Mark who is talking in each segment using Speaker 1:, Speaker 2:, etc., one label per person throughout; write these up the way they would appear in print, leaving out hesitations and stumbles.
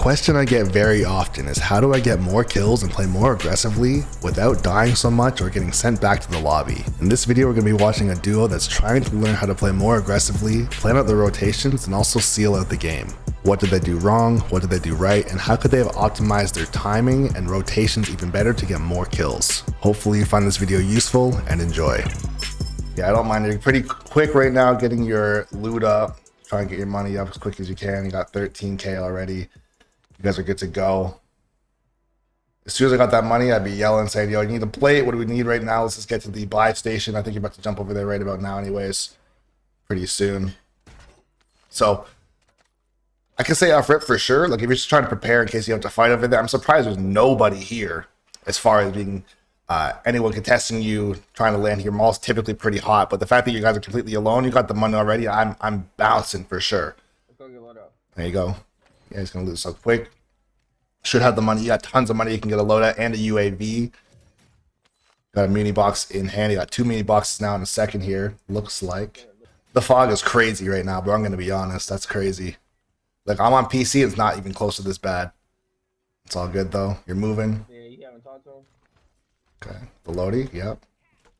Speaker 1: question I get very often is how do I get more kills and play more aggressively without dying so much or getting sent back to the lobby. In this video we're going to be watching a duo that's trying to learn how to play more aggressively, plan out the rotations, and also seal out the game. What did they do wrong, what did they do right, and how could they have optimized their timing and rotations even better to get more kills. Hopefully you find this video useful and enjoy. Yeah, I don't mind. You're pretty quick right now getting your loot up. Try and get your money up as quick as you can. You got 13k already. You guys are good to go. As soon as I got that money, I'd be yelling, saying, yo, you need a plate. What do we need right now? Let's just get to the buy station. I think you're about to jump over there right about now anyways. Pretty soon. So, I can say off rip for sure. Like, if you're just trying to prepare in case you have to fight over there, I'm surprised there's nobody here as far as being anyone contesting you, trying to land here. Mall's typically pretty hot, but the fact that you guys are completely alone, you got the money already, I'm bouncing for sure.
Speaker 2: Let's go get load up.
Speaker 1: There you go. Yeah, he's gonna lose so quick. Should have the money. You got tons of money. You can get a loadout and a UAV. Got a mini box in hand. You got 2 mini boxes now in a second here. Looks like the fog is crazy right now, but I'm gonna be honest, that's crazy. Like, I'm on PC, it's not even close to this bad. It's all good though. You're moving.
Speaker 2: Yeah, you haven't talked to him?
Speaker 1: Okay, the loadie, yep.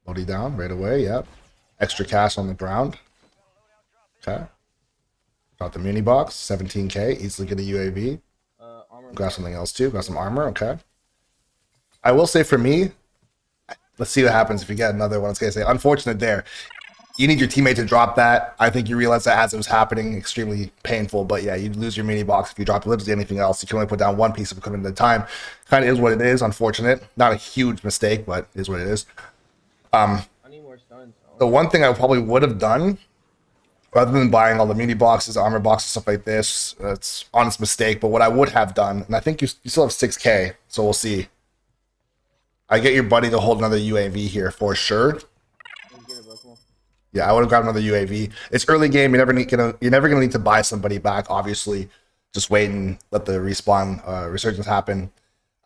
Speaker 1: Loadie down right away, yep. Extra cash on the ground. Okay. Got the mini box, 17k, easily get a UAV. Got something else too, got some armor, okay. I will say for me, let's see what happens if you get another one. It's gonna say, unfortunate there. You need your teammate to drop that. I think you realize that as it was happening, extremely painful, but yeah, you'd lose your mini box if you drop literally anything else. You can only put down one piece of equipment at a time. Kind of is what it is, unfortunate. Not a huge mistake, but it is what it is.
Speaker 2: I need more stuns.
Speaker 1: The one thing I probably would have done, rather than buying all the mini boxes, armor boxes, stuff like this, it's honest mistake, but what I would have done, and I think you still have 6k, so we'll see. I get your buddy to hold another UAV here for sure. Yeah, I would have grabbed another UAV. It's early game. You're never gonna need to buy somebody back. Obviously, just wait and let the respawn resurgence happen.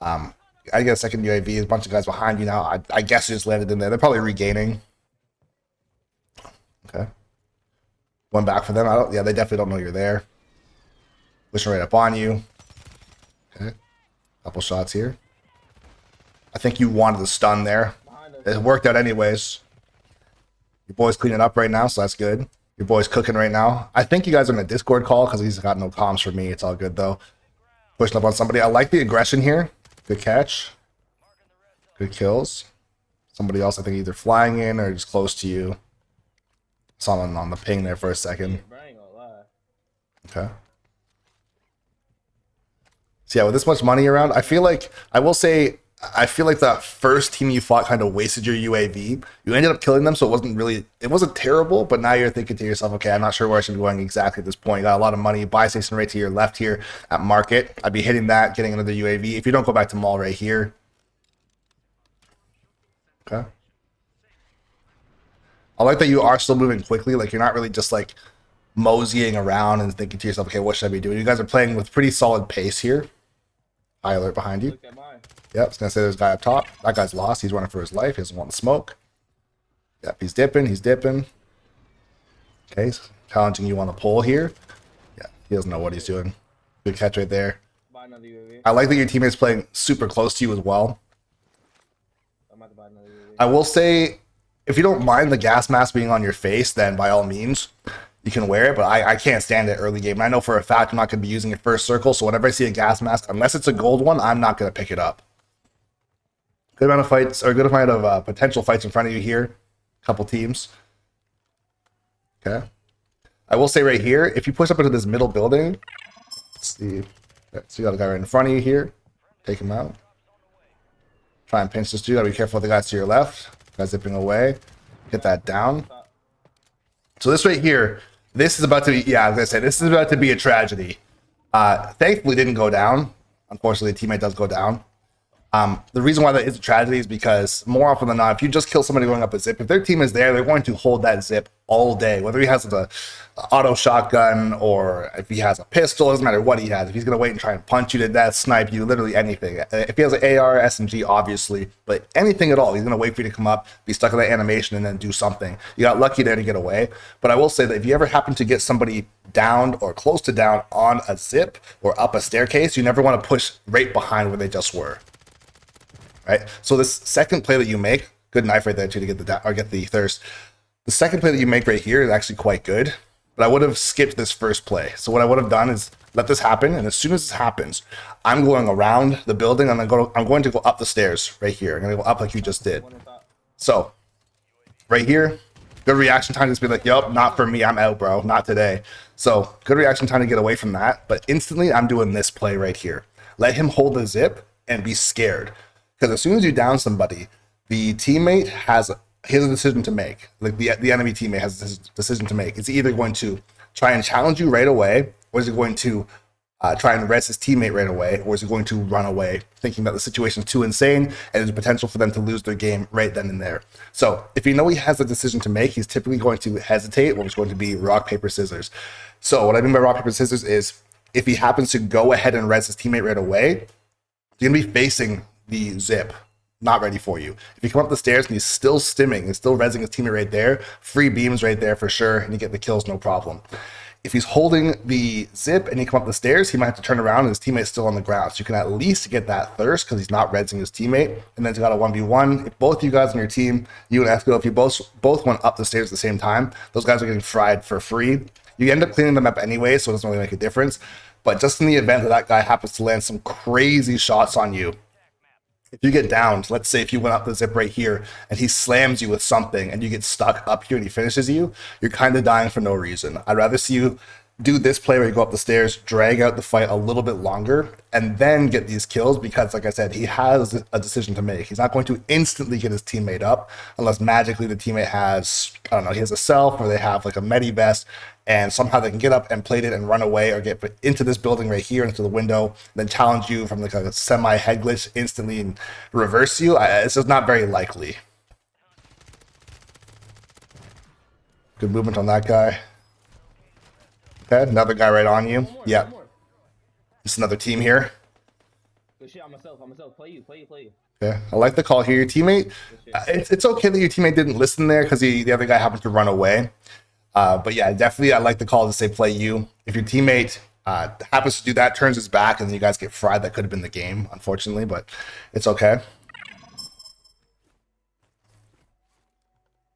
Speaker 1: I get a second UAV. There's a bunch of guys behind you now. I guess you just landed in there. They're probably regaining. Okay. One back for them. Yeah, they definitely don't know you're there. Pushing right up on you. Okay. Couple shots here. I think you wanted the stun there. It worked out anyways. Your boy's cleaning up right now, so that's good. Your boy's cooking right now. I think you guys are in a Discord call because he's got no comms for me. It's all good though. Pushing up on somebody. I like the aggression here. Good catch. Good kills. Somebody else, I think, either flying in or just close to you. Someone on the ping there for a second. Okay. So yeah, with this much money around, I feel like, I will say, I feel like that first team you fought kind of wasted your UAV. You ended up killing them, so it wasn't terrible, but now you're thinking to yourself, okay, I'm not sure where I should be going exactly at this point. You got a lot of money. Buy station right to your left here at market. I'd be hitting that, getting another UAV. If you don't go back to mall right here. Okay. I like that you are still moving quickly. Like, you're not really just like moseying around and thinking to yourself, okay, what should I be doing? You guys are playing with pretty solid pace here. High alert behind you. Yep, I was gonna say there's a guy up top. That guy's lost. He's running for his life. He doesn't want to smoke. Yep, he's dipping. He's dipping. Okay, he's challenging you on the pole here. Yeah, he doesn't know what he's doing. Good catch right there. I like that your teammate's playing super close to you as well. I will say, if you don't mind the gas mask being on your face, then by all means, you can wear it, but I can't stand it early game. And I know for a fact I'm not going to be using it first circle, so whenever I see a gas mask, unless it's a gold one, I'm not going to pick it up. Good amount of fights, or good amount of potential fights in front of you here. Couple teams. Okay. I will say right here, if you push up into this middle building, let's see. So you got a guy right in front of you here. Take him out. Try and pinch this dude. Gotta be careful with the guys to your left. Guys zipping away. Get that down. So this right here, this is about to be, yeah, I was gonna say, this is about to be a tragedy. Thankfully didn't go down. Unfortunately, the teammate does go down. The reason why that is a tragedy is because more often than not, if you just kill somebody going up a zip, if their team is there, they're going to hold that zip all day. Whether he has a auto shotgun or if he has a pistol, doesn't matter what he has. If he's going to wait and try and punch you to death, snipe you, literally anything. If he has an AR, SMG, obviously, but anything at all, he's going to wait for you to come up, be stuck in that animation, and then do something. You got lucky there to get away. But I will say that if you ever happen to get somebody downed or close to down on a zip or up a staircase, you never want to push right behind where they just were. Right, so this second play that you make, good knife right there too to get the thirst. The second play that you make right here is actually quite good, but I would have skipped this first play. So what I would have done is let this happen, and as soon as this happens, I'm going around the building. I'm going to go up the stairs right here. I'm going to go up like you just did. So right here, good reaction time to just be like, yup, not for me. I'm out, bro. Not today. So good reaction time to get away from that. But instantly, I'm doing this play right here. Let him hold the zip and be scared. Because as soon as you down somebody, the teammate has a decision to make. Like the enemy teammate has a decision to make. It's either going to try and challenge you right away, or is it going to try and res his teammate right away, or is it going to run away, thinking that the situation is too insane and there's potential for them to lose their game right then and there. So if you know he has a decision to make, he's typically going to hesitate, or it's going to be rock, paper, scissors. So what I mean by rock, paper, scissors is if he happens to go ahead and res his teammate right away, you're going to be facing the zip, not ready for you. If you come up the stairs and he's still stimming and still rezzing his teammate right there, free beams right there for sure, and you get the kills, no problem. If he's holding the zip and you come up the stairs, he might have to turn around and his teammate's still on the ground. So you can at least get that thirst because he's not rezzing his teammate. And then he's got a 1v1. If both you guys on your team, you and AGGRO, if you both went up the stairs at the same time, those guys are getting fried for free. You end up cleaning them up anyway, so it doesn't really make a difference. But just in the event that that guy happens to land some crazy shots on you, if you get downed, let's say if you went up the zip right here and he slams you with something and you get stuck up here and he finishes you, you're kind of dying for no reason. I'd rather see you do this play where you go up the stairs, drag out the fight a little bit longer, and then get these kills because, like I said, he has a decision to make. He's not going to instantly get his teammate up unless magically the teammate has, I don't know, he has a self or they have like a medi vest, and somehow they can get up and plate it and run away or get into this building right here, into the window, then challenge you from like a semi-head glitch instantly and reverse you. It's just not very likely. Good movement on that guy. Okay, another guy right on you. Yeah. Just another team here.
Speaker 2: Good shit, I'm myself. Play you.
Speaker 1: Okay, I like the call here. Your teammate, it's okay that your teammate didn't listen there because the other guy happened to run away. But yeah, definitely I like the call to say play you. If your teammate happens to do that, turns his back, and then you guys get fried, that could have been the game, unfortunately, but it's okay.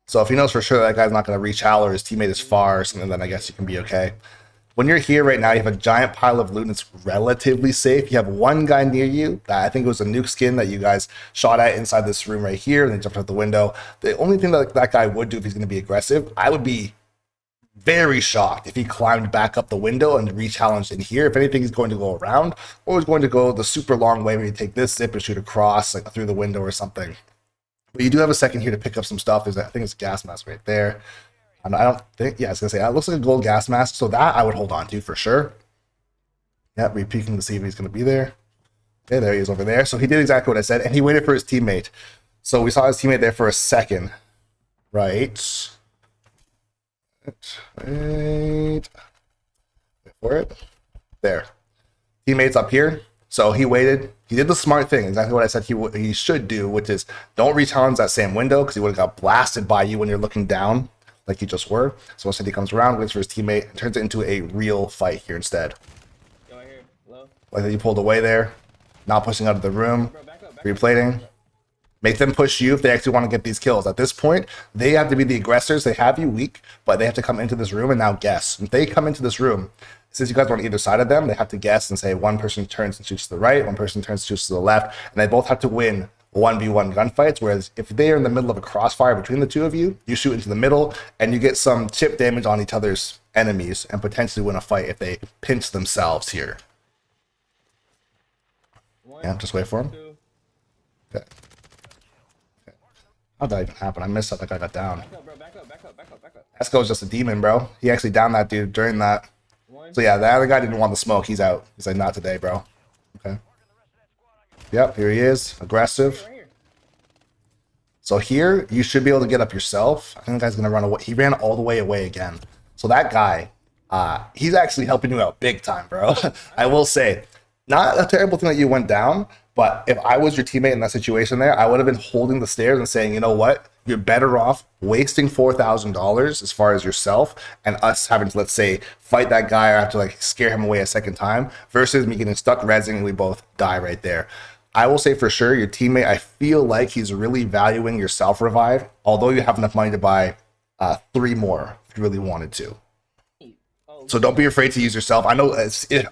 Speaker 1: So if he knows for sure that guy's not going to reach out or his teammate is far or something, then I guess you can be okay. When you're here right now, you have a giant pile of loot and it's relatively safe. You have one guy near you. I think it was a nuke skin that you guys shot at inside this room right here and they jumped out the window. The only thing that that guy would do if he's going to be aggressive, I would be very shocked if he climbed back up the window and re-challenged in here. If anything, he's going to go around or he's going to go the super long way where you take this zip and shoot across like through the window or something. But you do have a second here to pick up some stuff. I think it's a gas mask right there. I don't think, yeah, I was going to say, it looks like a gold gas mask, so that I would hold on to for sure. Yep, re-peeking to see if he's going to be there. Okay, there he is over there. So he did exactly what I said, and he waited for his teammate. So we saw his teammate there for a second. Right. Wait for it. There. Teammate's up here. So he waited. He did the smart thing, exactly what I said he should do, which is don't re-challenge that same window because he would have got blasted by you when you're looking down like you just were. So instead he comes around, waits for his teammate, and turns it into a real fight here instead.
Speaker 2: Go right here. Hello?
Speaker 1: Like that you pulled away there, not pushing out of the room,
Speaker 2: Back up,
Speaker 1: replating. Make them push you if they actually want to get these kills. At this point, they have to be the aggressors. They have you weak, but they have to come into this room and now guess. If they come into this room, since you guys are on either side of them, they have to guess and say one person turns and shoots to the right, one person turns and shoots to the left, and they both have to win 1v1 gunfights. Whereas if they are in the middle of a crossfire between the two of you, you shoot into the middle and you get some chip damage on each other's enemies and potentially win a fight if they pinch themselves here. Yeah, just wait for him. Okay. How'd that even happen? I missed that. Like I got down.
Speaker 2: Back up.
Speaker 1: Esco's just a demon, bro. He actually downed that dude during that. So yeah, the other guy didn't want the smoke. He's out. He's like, not today, bro. Okay. Yep, here he is. Aggressive.
Speaker 2: Right here.
Speaker 1: So here, you should be able to get up yourself. I think the guy's going to run away. He ran all the way away again. So that guy, he's actually helping you out big time, bro. I will say, not a terrible thing that you went down, but if I was your teammate in that situation there, I would have been holding the stairs and saying, you know what? You're better off wasting $4,000 as far as yourself and us having to, let's say, fight that guy or have to like scare him away a second time versus me getting stuck rezzing and we both die right there. I will say for sure, your teammate, I feel like he's really valuing your self-revive, although you have enough money to buy 3 more if you really wanted to. So don't be afraid to use yourself. I know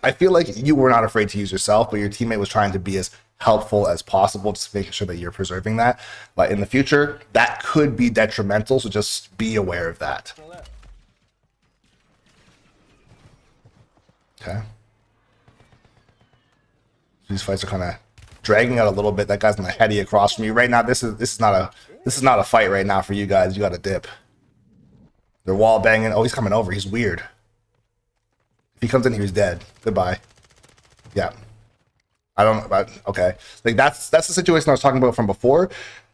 Speaker 1: I feel like you were not afraid to use yourself, but your teammate was trying to be as helpful as possible, just making sure that you're preserving that. But in the future, that could be detrimental, so just be aware of that. Okay. These fights are kind of dragging out a little bit. That guy's gonna heady across from you right now. This is not a fight right now for you guys. You got to dip. They're wall banging. Oh, he's coming over. He's weird. If he comes in here, he's dead. Goodbye. Yeah. I don't know about, okay. Like that's the situation I was talking about from before.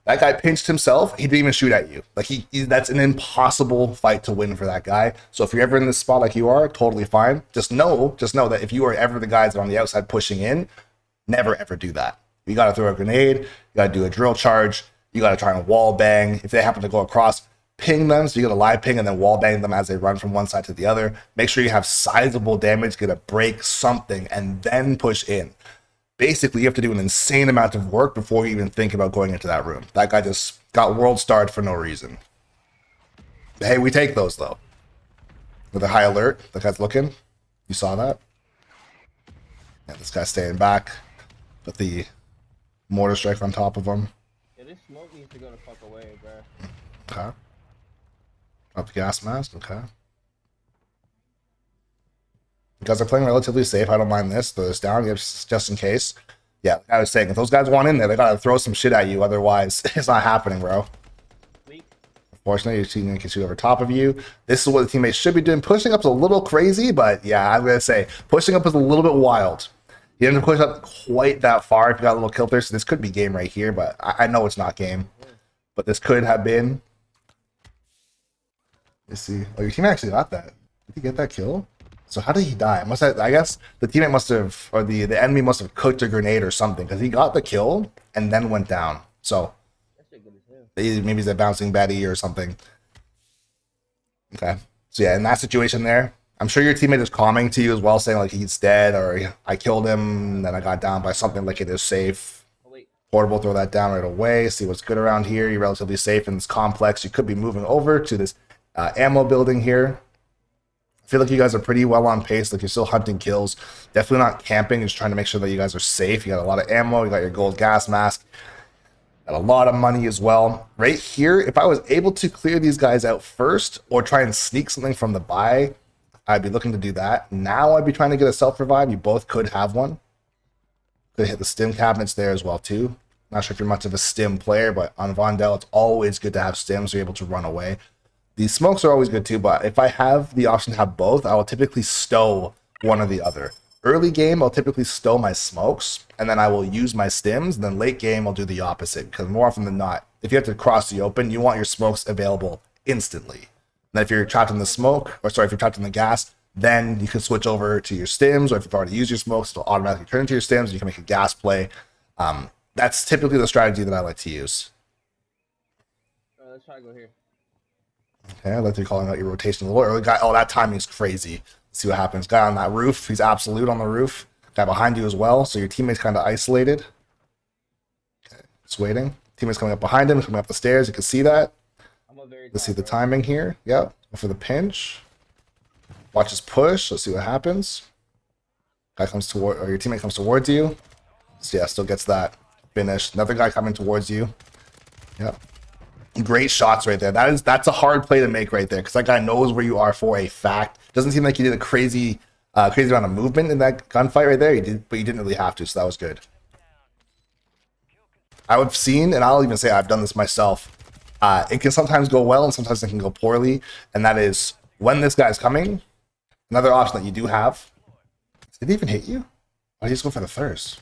Speaker 1: That guy pinched himself. He didn't even shoot at you. Like that's an impossible fight to win for that guy. So if you're ever in this spot like you are, totally fine. Just know that if you are ever the guys that are on the outside pushing in, never ever do that. You got to throw a grenade. You got to do a drill charge. You got to try and wall bang. If they happen to go across, ping them. So you got to live ping and then wall bang them as they run from one side to the other. Make sure you have sizable damage, get a break, something, and then push in. Basically, you have to do an insane amount of work before you even think about going into that room. That guy just got world starred for no reason. Hey, we take those, though. With a high alert, the guy's looking. You saw that? Yeah, this guy's staying back. Put the mortar strike on top of him.
Speaker 2: Yeah, this smoke needs to go the fuck away, bro.
Speaker 1: Okay. Up the gas mask, okay. You guys are playing relatively safe. I don't mind this. Throw this down just in case. Yeah, like I was saying, if those guys want in there, they gotta throw some shit at you. Otherwise, it's not happening, bro. Unfortunately, your teammate can shoot over top of you. This is what the teammates should be doing. Pushing up's a little crazy, but yeah, I'm gonna say pushing up is a little bit wild. You didn't push up quite that far if you got a little kill there, so this could be game right here, but I know it's not game. But this could have been. Let's see. Oh, your teammate actually got that. Did he get that kill? So how did he die? I guess the teammate must have, or the enemy must have cooked a grenade or something, because he got the kill and then went down. So maybe he's a bouncing Betty or something. Okay. So yeah, in that situation there, I'm sure your teammate is calming to you as well, saying like he's dead or I killed him, then I got down by something, like it is safe. Portable, throw that down right away. See what's good around here. You're relatively safe in this complex. You could be moving over to this ammo building here. I feel like you guys are pretty well on pace. Like you're still hunting kills. Definitely not camping. Just trying to make sure that you guys are safe. You got a lot of ammo. You got your gold gas mask. Got a lot of money as well. Right here, if I was able to clear these guys out first or try and sneak something from the buy, I'd be looking to do that. Now I'd be trying to get a self-revive. You both could have one. Could hit the stim cabinets there as well too. Not sure if you're much of a stim player, but on Vondel, it's always good to have stims so you're able to run away. These smokes are always good too, but if I have the option to have both, I will typically stow one or the other. Early game, I'll typically stow my smokes, and then I will use my stims, and then late game, I'll do the opposite, because more often than not, if you have to cross the open, you want your smokes available instantly. And then if you're trapped in the smoke, or sorry, if you're trapped in the gas, then you can switch over to your stims, or if you've already used your smokes, it'll automatically turn into your stims, and you can make a gas play. That's typically the strategy that I like to use.
Speaker 2: Let's try to go here.
Speaker 1: Okay, I like to be calling out your rotation a little early. Guy, oh, that timing's crazy. Let's see what happens. Guy on that roof, he's absolute on the roof. Guy behind you as well, so your teammate's kind of isolated. Okay, just waiting. Teammate's coming up behind him, coming up the stairs. You can see that. Let's see the timing here. Yep, go for the pinch. Watch his push. Let's see what happens. Guy comes toward, or your teammate comes towards you. So yeah, still gets that finish. Another guy coming towards you. Yep. Great shots right there. That's a hard play to make right there, because that guy knows where you are for a fact. Doesn't seem like you did a crazy amount of movement in that gunfight right there. You did, but you didn't really have to, so that was good. I've seen, and I'll even say I've done this myself. It can sometimes go well, and sometimes it can go poorly. And that is when this guy's coming. Another option that you do have. Did he even hit you? Or did he just go for the thirst?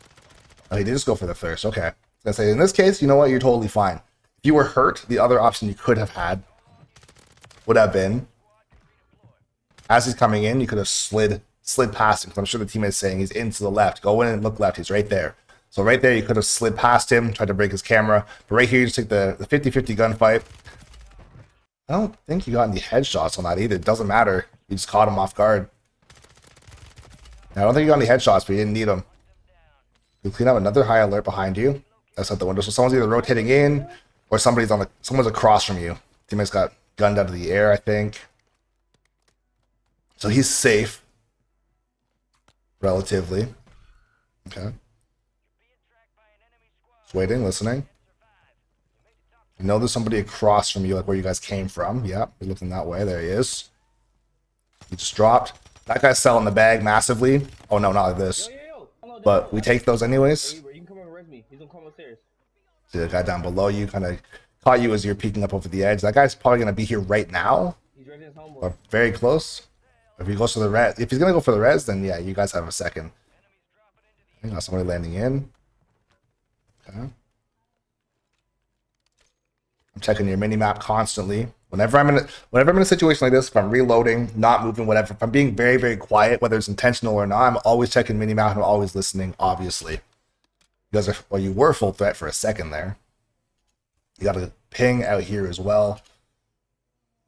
Speaker 1: Oh, he did just go for the thirst. Okay. I was gonna say, in this case, you know what? You're totally fine. If you were hurt, the other option you could have had would have been, as he's coming in, you could have slid past him. Because I'm sure the teammate is saying he's in to the left. Go in and look left. He's right there. So right there, you could have slid past him, tried to break his camera. But right here, you just take the 50-50 gunfight. I don't think you got any headshots on that either. It doesn't matter. You just caught him off guard. I don't think you got any headshots, but you didn't need them. You clean up another high alert behind you. That's out the window. So someone's either rotating in or someone's across from you. Teammate's got gunned out of the air, I think. So he's safe. Relatively. Okay. Just waiting, listening. You know there's somebody across from you, like where you guys came from. Yeah, you're looking that way. There he is. He just dropped. That guy's selling the bag massively. Oh no, not like this. But we take those anyways.
Speaker 2: You can come over and res me. He's gonna come upstairs.
Speaker 1: See the guy down below you kind of caught you as you're peeking up over the edge. That guy's probably gonna be here right now.
Speaker 2: He's right in his homeboy.
Speaker 1: Or very close. If he goes for the res, if he's gonna go for the res, then yeah, you guys have a second. You got somebody landing in. Okay. I'm checking your mini map constantly. Whenever I'm in a situation like this, if I'm reloading, not moving, whatever, if I'm being very, very quiet, whether it's intentional or not, I'm always checking mini map. I'm always listening. Obviously, you guys are, well, you were full threat for a second there. You got a ping out here as well.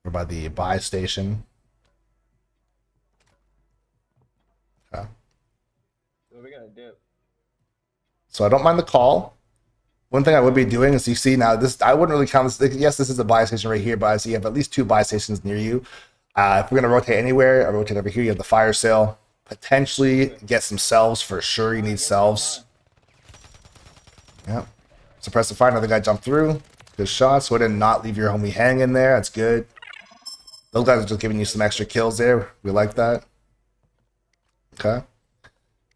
Speaker 1: We're by the buy station. Okay.
Speaker 2: So we got a dip.
Speaker 1: So I don't mind the call. One thing I would be doing is, you see now, this, I wouldn't really count this. Yes, this is a buy station right here, but I see you have at least 2 buy stations near you. If we're going to rotate anywhere, I rotate over here. You have the fire sale. Potentially get some selves for sure. You need selves. Yeah. Suppress the fire. Another guy jumped through. Good shot. So I did not leave your homie hanging there. That's good. Those guys are just giving you some extra kills there. We like that. Okay.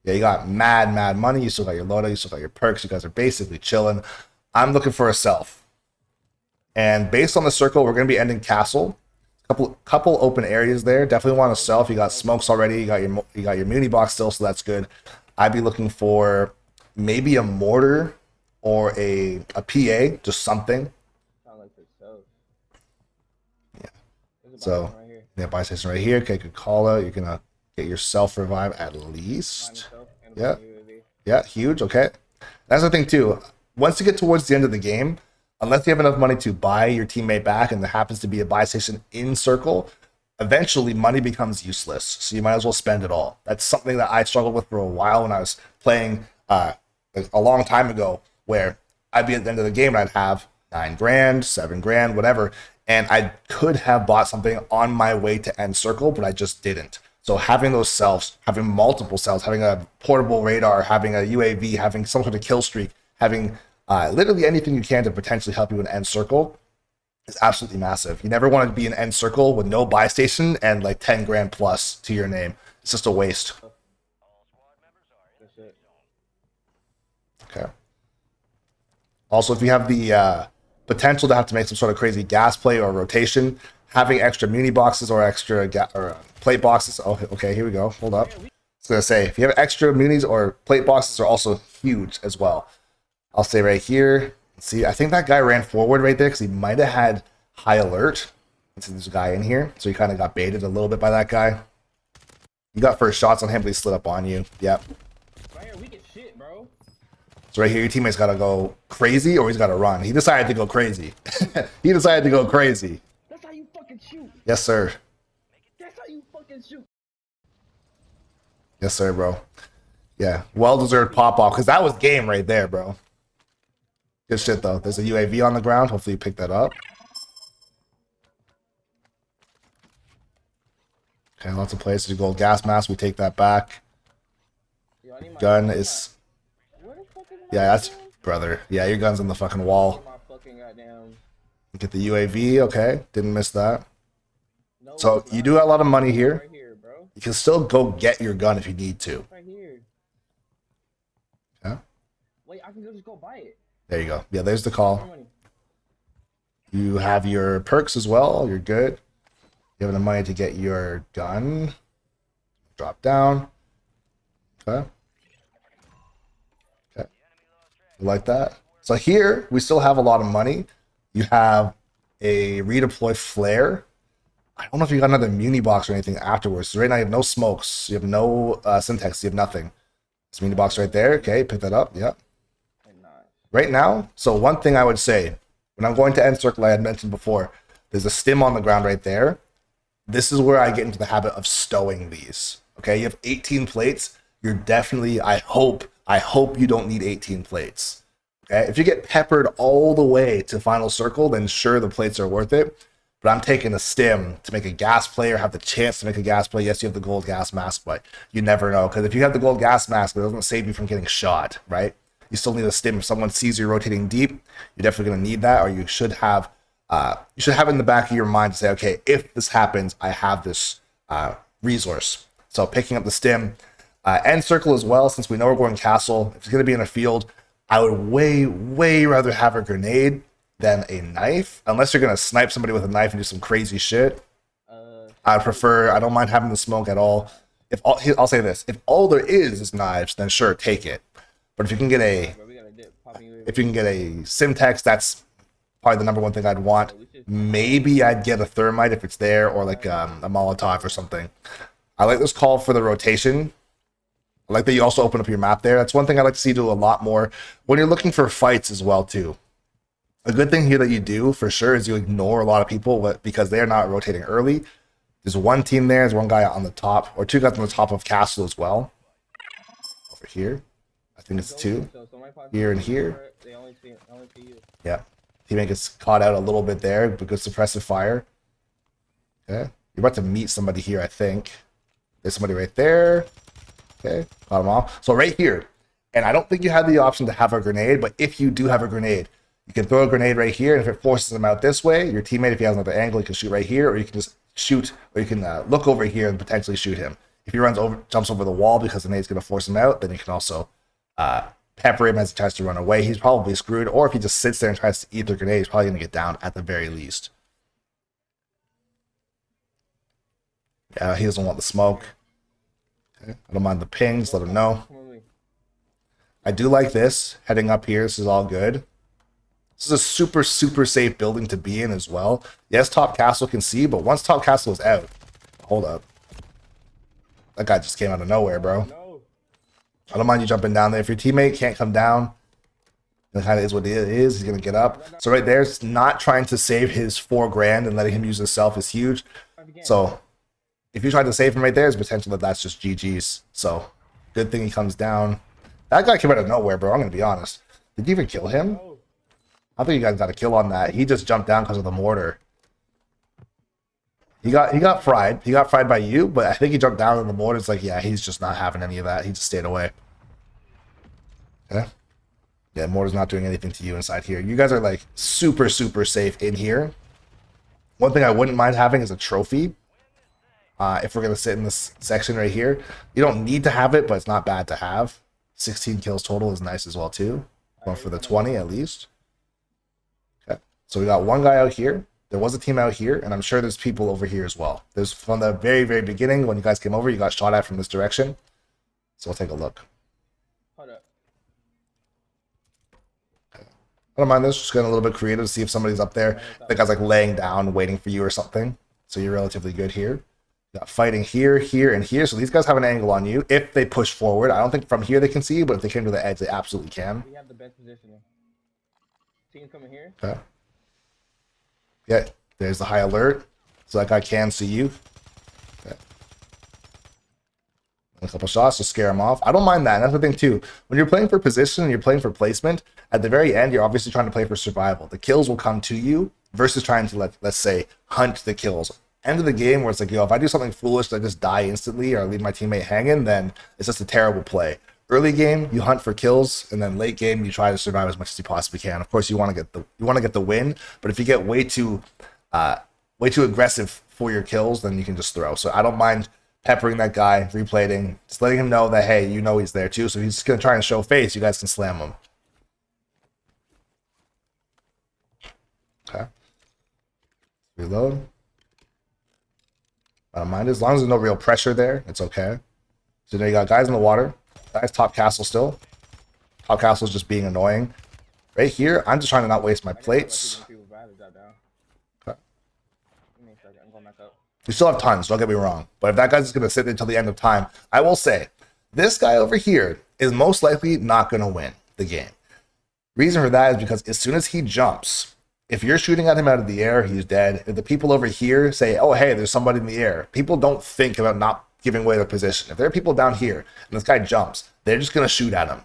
Speaker 1: Yeah, you got mad money. You still got your loadout. You still got your perks. You guys are basically chilling. I'm looking for a self. And based on the circle, we're going to be ending castle. Couple open areas there. Definitely want a self. You got smokes already. You got your muni box still, so that's good. I'd be looking for maybe a mortar or a PA, just something.
Speaker 2: Sound like self.
Speaker 1: Yeah. So yeah, buy station right here. Okay, good call out. You're gonna get your self revive at least. Yeah. Yeah, huge. Okay. That's the thing too. Once you get towards the end of the game, unless you have enough money to buy your teammate back and there happens to be a buy station in circle, eventually money becomes useless. So you might as well spend it all. That's something that I struggled with for a while when I was playing a long time ago, where I'd be at the end of the game and I'd have $9 grand, $7 grand, whatever. And I could have bought something on my way to end circle, but I just didn't. So having those selves, having multiple selves, having a portable radar, having a UAV, having some sort of kill streak, having literally anything you can to potentially help you in end circle is absolutely massive. You never want to be in end circle with no buy station and like 10 grand plus to your name. It's just a waste. Okay. Also, if you have the potential to have to make some sort of crazy gas play or rotation, having extra muni boxes or extra plate boxes. Oh, okay, here we go. Hold up. I was going to say, if you have extra munis or plate boxes are also huge as well. I'll say right here. See, I think that guy ran forward right there because he might have had high alert. See, there's a guy in here. So he kind of got baited a little bit by that guy. You got first shots on him, but he slid up on you. Yep.
Speaker 2: Right here, we get shit, bro.
Speaker 1: So right here, your teammate's got to go crazy or he's got to run. He decided to go crazy. He decided to go crazy.
Speaker 2: That's how you fucking shoot.
Speaker 1: Yes, sir.
Speaker 2: That's how you fucking shoot.
Speaker 1: Yes, sir, bro. Yeah, well-deserved pop-off because that was game right there, bro. Good shit, though. There's a UAV on the ground. Hopefully you pick that up. Okay, lots of places. Gold gas mask. We take that back.
Speaker 2: Yo,
Speaker 1: Gun is... Yeah, that's... Brother. Yeah, your gun's on the fucking wall. Get the UAV. Okay, didn't miss that. So you do have a lot of money here. You can still go get your gun if you need to.
Speaker 2: Right here.
Speaker 1: Yeah.
Speaker 2: Wait, I can just go buy it.
Speaker 1: There you go. Yeah, there's the call. You have your perks as well. You're good. You have enough money to get your gun. Drop down. Okay. Okay. You like that? So here, we still have a lot of money. You have a redeploy flare. I don't know if you got another muni box or anything afterwards. So right now you have no smokes. You have no syntax. You have nothing. This muni box right there. Okay, pick that up. Yep. Right now, so one thing I would say, when I'm going to end circle, I had mentioned before, there's a stim on the ground right there. This is where I get into the habit of stowing these. Okay, you have 18 plates. You're definitely, I hope you don't need 18 plates. Okay, if you get peppered all the way to final circle, then sure, the plates are worth it. But I'm taking a stim to make a gas play or have the chance to make a gas play. Yes, you have the gold gas mask, but you never know. Because if you have the gold gas mask, it doesn't save you from getting shot, right? You still need a stim. If someone sees you rotating deep, you're definitely going to need that, or you should have it in the back of your mind to say, okay, if this happens, I have this resource. So picking up the stim, end circle as well, since we know we're going castle. If it's going to be in a field, I would way rather have a grenade than a knife, unless you're going to snipe somebody with a knife and do some crazy shit. I don't mind having the smoke at all. I'll say this, if all there is knives, then sure, take it. But if you can get a Simtex, that's probably the number one thing I'd want. Maybe I'd get a thermite if it's there, or like a Molotov or something. I like this call for the rotation. I like that you also open up your map there. That's one thing I like to see do a lot more when you're looking for fights as well too. A good thing here that you do for sure is you ignore a lot of people because they are not rotating early. There's one team there. There's one guy on the top, or two guys on the top of castle as well. Over here. I think it's two. Here and here. Yeah. Teammate gets caught out a little bit there, but good suppressive fire. Okay. You're about to meet somebody here, I think. There's somebody right there. Okay. Got him off. So right here. And I don't think you have the option to have a grenade, but if you do have a grenade, you can throw a grenade right here, and if it forces him out this way, your teammate, if he has another angle, he can shoot right here, or you can just shoot, or you can look over here and potentially shoot him. If he jumps over the wall because the nade's going to force him out, then you can also pepper him as he tries to run away. He's probably screwed, or if he just sits there and tries to eat the grenade, he's probably going to get down at the very least. Yeah, he doesn't want the smoke. Okay. I don't mind the pings, let him know. I do like this, heading up here, this is all good. This is a super safe building to be in as well. Yes, top castle can see, but once top castle is out, hold up. That guy just came out of nowhere, bro. I don't mind you jumping down there. If your teammate can't come down, that kind of is what it is. He's going to get up. So right there, it's not trying to save his 4 grand and letting him use himself is huge. So if you try to save him right there, there's potential that that's just GG's. So good thing he comes down. That guy came out of nowhere, bro. I'm going to be honest. Did you even kill him? I think you guys got a kill on that. He just jumped down because of the mortar. He got fried. He got fried by you, but I think he jumped down and the mortar's like, yeah, he's just not having any of that. He just stayed away. Okay. Yeah, mortar's not doing anything to you inside here. You guys are like super safe in here. One thing I wouldn't mind having is a trophy. If we're going to sit in this section right here. You don't need to have it, but it's not bad to have. 16 kills total is nice as well too. Going for the 20 at least. So we got one guy out here. There was a team out here, and I'm sure there's people over here as well. There's from the very beginning when you guys came over, you got shot at from this direction. So we'll take a look.
Speaker 2: Hold up.
Speaker 1: Okay. I don't mind this. Just getting a little bit creative to see if somebody's up there. The guy's like laying down, waiting for you or something. So you're relatively good here. You got fighting here, here, and here. So these guys have an angle on you if they push forward. I don't think from here they can see you, but if they came to the edge, they absolutely can.
Speaker 2: We have the best positioning. Team coming here.
Speaker 1: Okay. Yeah, there's the high alert. So that guy can see you. Okay. A couple shots to scare him off. I don't mind that. And that's the thing too. When you're playing for position and you're playing for placement, at the very end, you're obviously trying to play for survival. The kills will come to you versus trying to, let's say, hunt the kills. End of the game where it's like, yo, if I do something foolish, I just die instantly or I leave my teammate hanging, then it's just a terrible play. Early game, you hunt for kills, and then late game, you try to survive as much as you possibly can. Of course, you want to get the win, but if you get way too aggressive for your kills, then you can just throw. So I don't mind peppering that guy, replating, just letting him know that hey, you know he's there too. So he's just gonna try and show face. You guys can slam him. Okay. Reload. I don't mind as long as there's no real pressure there. It's okay. So now you got guys in the water. Guys top castle still. Top castle's just being annoying. Right here, I'm just trying to not waste my plates. Okay. You still have tons, don't get me wrong. But if that guy's just going to sit there until the end of time, I will say, this guy over here is most likely not going to win the game. Reason for that is because as soon as he jumps, if you're shooting at him out of the air, he's dead. If the people over here say, oh, hey, there's somebody in the air, people don't think about not giving away their position. If there are people down here and this guy jumps, they're just going to shoot at him.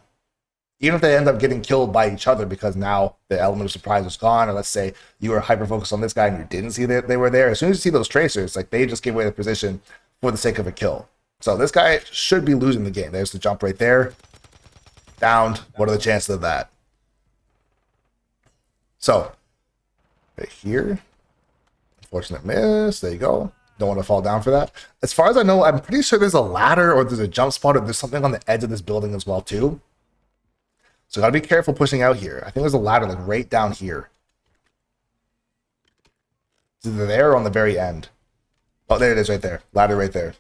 Speaker 1: Even if they end up getting killed by each other because now the element of surprise is gone, or let's say you were hyper-focused on this guy and you didn't see that they were there, as soon as you see those tracers, like they just give away the position for the sake of a kill. So this guy should be losing the game. There's the jump right there. Downed. What are the chances of that? So, right here. Unfortunate miss. There you go. Don't want to fall down for that. As far as I know, I'm pretty sure there's a ladder or there's a jump spot or there's something on the edge of this building as well too. So gotta be careful pushing out here. I think there's a ladder like right down here. It's either there or on the very end. Oh, there it is right there. Ladder right there.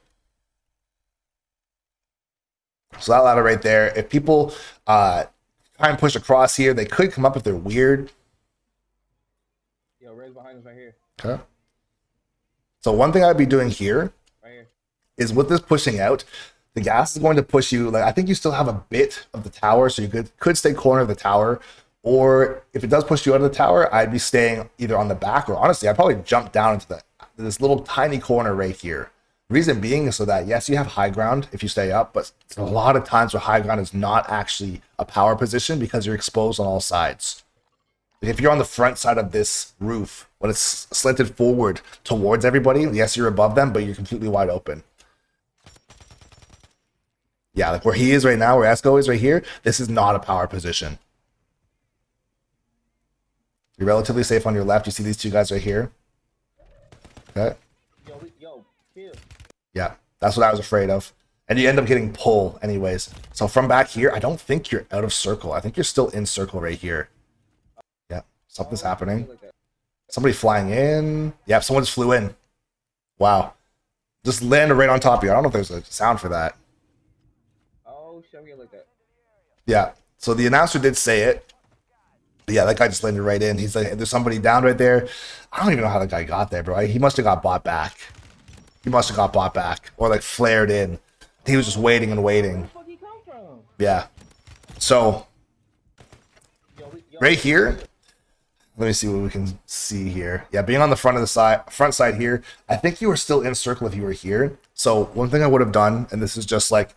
Speaker 1: So that ladder right there. If people try and push across here, they could come up if they're weird.
Speaker 2: Yo, Ray's behind us right here.
Speaker 1: Okay. So one thing I'd be doing here,
Speaker 2: Right here.
Speaker 1: is with this pushing out, the gas is going to push you. Like I think you still have a bit of the tower, so you could stay corner of the tower. Or if it does push you out of the tower, I'd be staying either on the back or honestly, I'd probably jump down into this little tiny corner right here. Reason being is so that yes, you have high ground if you stay up, but a lot of times where high ground is not actually a power position because you're exposed on all sides. Like if you're on the front side of this roof, when it's slanted forward towards everybody, yes, you're above them, but you're completely wide open. Yeah, like where he is right now, where Esco is right here, this is not a power position. You're relatively safe on your left. You see these two guys right here. Okay.
Speaker 2: Yo, chill.
Speaker 1: Yeah, that's what I was afraid of. And you end up getting pull anyways. So from back here, I don't think you're out of circle. I think you're still in circle right here. Yeah, something's happening. Somebody flying in. Yeah, someone just flew in. Wow. Just landed right on top of you. I don't know if there's a sound for that.
Speaker 2: Like that.
Speaker 1: Yeah, so the announcer did say it. But yeah, that guy just landed right in. He's like, there's somebody down right there. I don't even know how that guy got there, bro. He must have got bought back. He must have got bought back. Or like flared in. He was just waiting and waiting.
Speaker 2: Where the fuck he come from?
Speaker 1: Yeah. So, right here, let me see what we can see here. Yeah, being on the front side here, I think you were still in circle if you were here. So one thing I would have done, and this is just like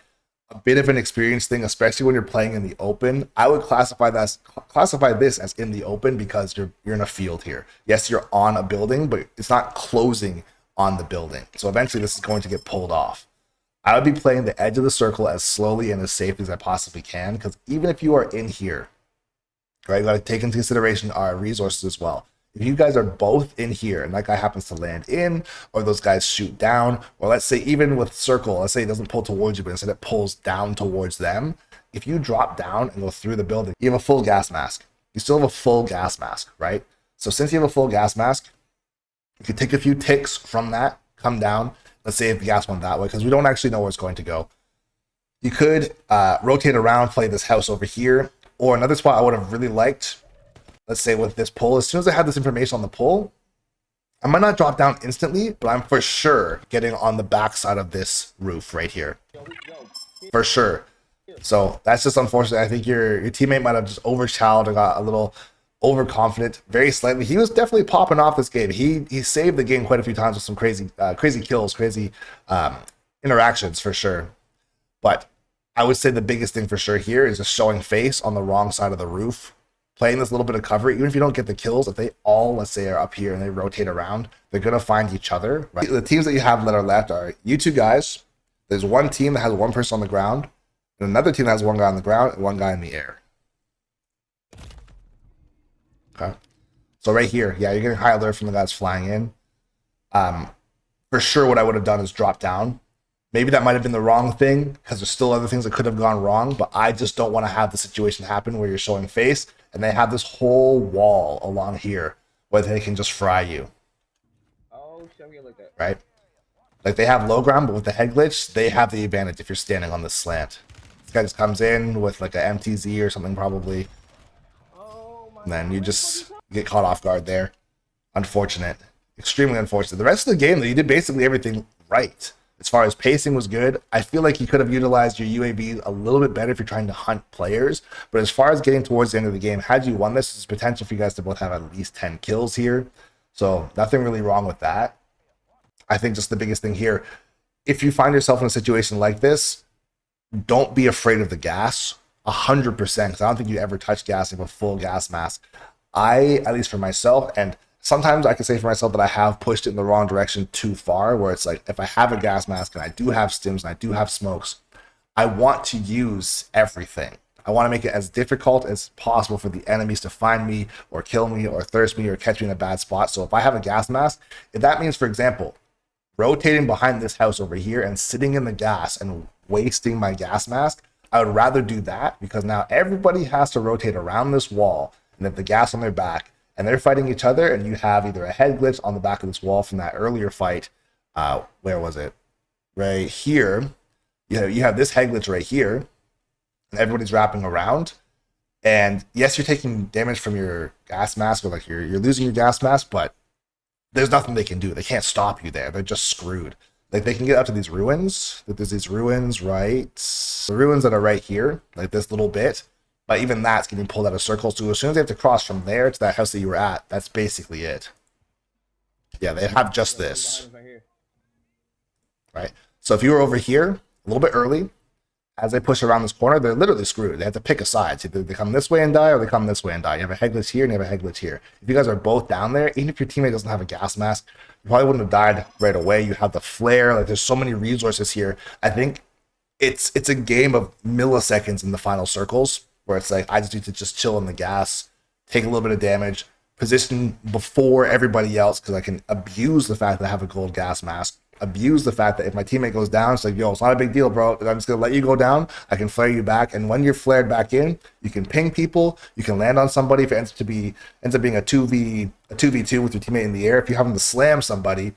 Speaker 1: a bit of an experience thing, especially when you're playing in the open, I would classify this as in the open because you're in a field here. Yes, you're on a building, but it's not closing on the building. So eventually this is going to get pulled off. I would be playing the edge of the circle as slowly and as safe as I possibly can, because even if you are in here, right, you got to take into consideration our resources as well. If you guys are both in here and that guy happens to land in, or those guys shoot down, or let's say even with circle, let's say it doesn't pull towards you, but instead it pulls down towards them. If you drop down and go through the building, you have a full gas mask. You still have a full gas mask, right? So since you have a full gas mask, you could take a few ticks from that, come down. Let's say if the gas went that way, because we don't actually know where it's going to go. You could rotate around, play this house over here, or another spot I would have really liked. Let's say with this pull, as soon as I have this information on the pull, I might not drop down instantly, but I'm for sure getting on the back side of this roof right here. For sure. So that's just unfortunate. I think your teammate might have just overshadowed or got a little overconfident, very slightly. He was definitely popping off this game. He saved the game quite a few times with some crazy kills, crazy interactions for sure. But I would say the biggest thing for sure here is just showing face on the wrong side of the roof. Playing this little bit of cover, even if you don't get the kills, if they all, let's say, are up here and they rotate around, they're going to find each other. Right? The teams that you have that are left are you two guys. There's one team that has one person on the ground, and another team that has one guy on the ground and one guy in the air. Okay. So right here, yeah, you're getting high alert from the guys flying in. For sure, what I would have done is drop down. Maybe that might have been the wrong thing because there's still other things that could have gone wrong, but I just don't want to have the situation happen where you're showing face and they have this whole wall along here where they can just fry you.
Speaker 2: Oh, shit, we like that.
Speaker 1: Right? Like they have low ground, but with the head glitch, they have the advantage if you're standing on this slant. This guy just comes in with like a MTZ or something probably.
Speaker 2: Oh my
Speaker 1: And then
Speaker 2: God,
Speaker 1: you
Speaker 2: what the fuck
Speaker 1: just
Speaker 2: is that?
Speaker 1: get caught off guard there. Unfortunate. Extremely unfortunate. The rest of the game, though, you did basically everything right. As far as pacing was good, I feel like you could have utilized your UAV a little bit better if you're trying to hunt players. But as far as getting towards the end of the game, had you won this, there's potential for you guys to both have at least 10 kills here. So nothing really wrong with that. I think just the biggest thing here, if you find yourself in a situation like this, don't be afraid of the gas. 100%, because I don't think you ever touch gas with a full gas mask. At least for myself, and sometimes I can say for myself that I have pushed it in the wrong direction too far, where it's like, if I have a gas mask and I do have stims and I do have smokes, I want to use everything. I want to make it as difficult as possible for the enemies to find me or kill me or thirst me or catch me in a bad spot. So if I have a gas mask, if that means, for example, rotating behind this house over here and sitting in the gas and wasting my gas mask, I would rather do that, because now everybody has to rotate around this wall and have the gas on their back, and they're fighting each other, and you have either a head glitch on the back of this wall from that earlier fight. Where was it? Right here. You have this head glitch right here, and everybody's wrapping around. And yes, you're taking damage from your gas mask, or like you're losing your gas mask, but there's nothing they can do. They can't stop you there. They're just screwed. Like, they can get up to these ruins. There's these ruins, right? The ruins that are right here, like this little bit. But even that's getting pulled out of circles. So as soon as they have to cross from there to that house that you were at, that's basically it. Yeah, they have just
Speaker 2: Yo, Ray's
Speaker 1: this,
Speaker 2: behind us right here.
Speaker 1: right? So if you were over here a little bit early, as they push around this corner, they're literally screwed. They have to pick a side. So either they come this way and die, or they come this way and die. You have a head glitch here and you have a head glitch here. If you guys are both down there, even if your teammate doesn't have a gas mask, you probably wouldn't have died right away. You have the flare. Like, there's so many resources here. I think it's a game of milliseconds in the final circles, where it's like, I just need to just chill in the gas, take a little bit of damage, position before everybody else, because I can abuse the fact that I have a gold gas mask, abuse the fact that if my teammate goes down, it's like, yo, it's not a big deal, bro. I'm just gonna let you go down. I can flare you back, and when you're flared back in, you can ping people, you can land on somebody. If it ends up being a 2v2 with your teammate in the air, if you're having to slam somebody,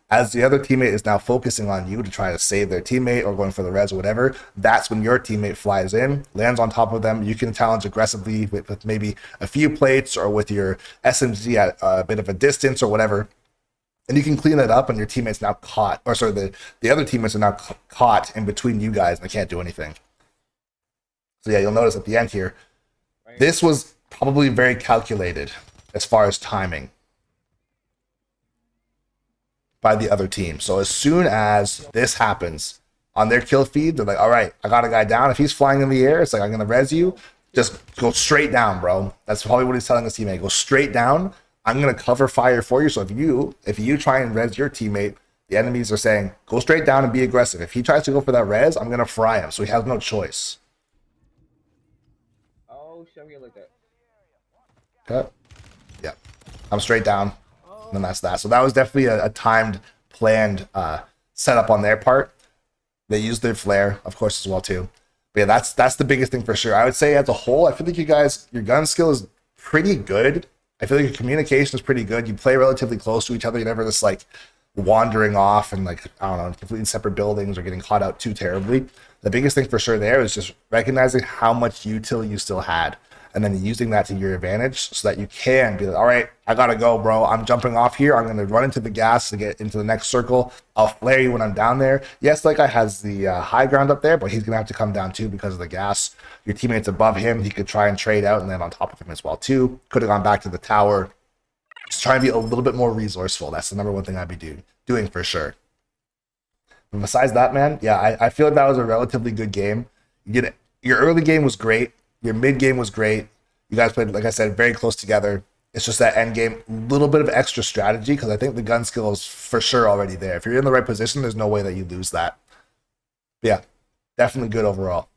Speaker 1: as the other teammate is now focusing on you to try to save their teammate or going for the res or whatever, that's when your teammate flies in, lands on top of them. You can challenge aggressively with maybe a few plates or with your SMG at a bit of a distance or whatever. And you can clean that up, and your teammate's now caught, or sorry, the other teammates are now caught in between you guys, and they can't do anything. So yeah, you'll notice at the end here, this was probably very calculated as far as timing by the other team. So as soon as this happens on their kill feed, they're like, all right, I got a guy down. If he's flying in the air, it's like, I'm going to res you. Just go straight down, bro. That's probably what he's telling his teammate. Go straight down. I'm going to cover fire for you. So if you try and res your teammate, the enemies are saying, go straight down and be aggressive. If he tries to go for that res, I'm going to fry him. So he has no choice.
Speaker 2: Oh shit, I'm getting like that.
Speaker 1: Okay. Yeah. I'm straight down. And then that's that. So that was definitely a timed, planned setup on their part. They used their flare, of course, as well too. But yeah, that's the biggest thing for sure. I would say as a whole, I feel like you guys, your gun skill is pretty good. I feel like your communication is pretty good. You play relatively close to each other. You're never just like wandering off and like, I don't know, completely separate buildings or getting caught out too terribly. The biggest thing for sure there is just recognizing how much utility you still had, and then using that to your advantage so that you can be like, all right, I gotta go, bro. I'm jumping off here. I'm gonna run into the gas to get into the next circle. I'll flare you when I'm down there. Yes, like I has the high ground up there, but he's gonna have to come down too because of the gas. Your teammate's above him. He could try and trade out and then on top of him as well too. Could have gone back to the tower. Just try and be a little bit more resourceful. That's the number one thing I'd be doing for sure. But besides that, man, yeah, I feel like that was a relatively good game. Your early game was great. Your mid game was great. You guys played, like I said, very close together. It's just that end game, a little bit of extra strategy, because I think the gun skill is for sure already there. If you're in the right position, there's no way that you lose that. But yeah, definitely good overall.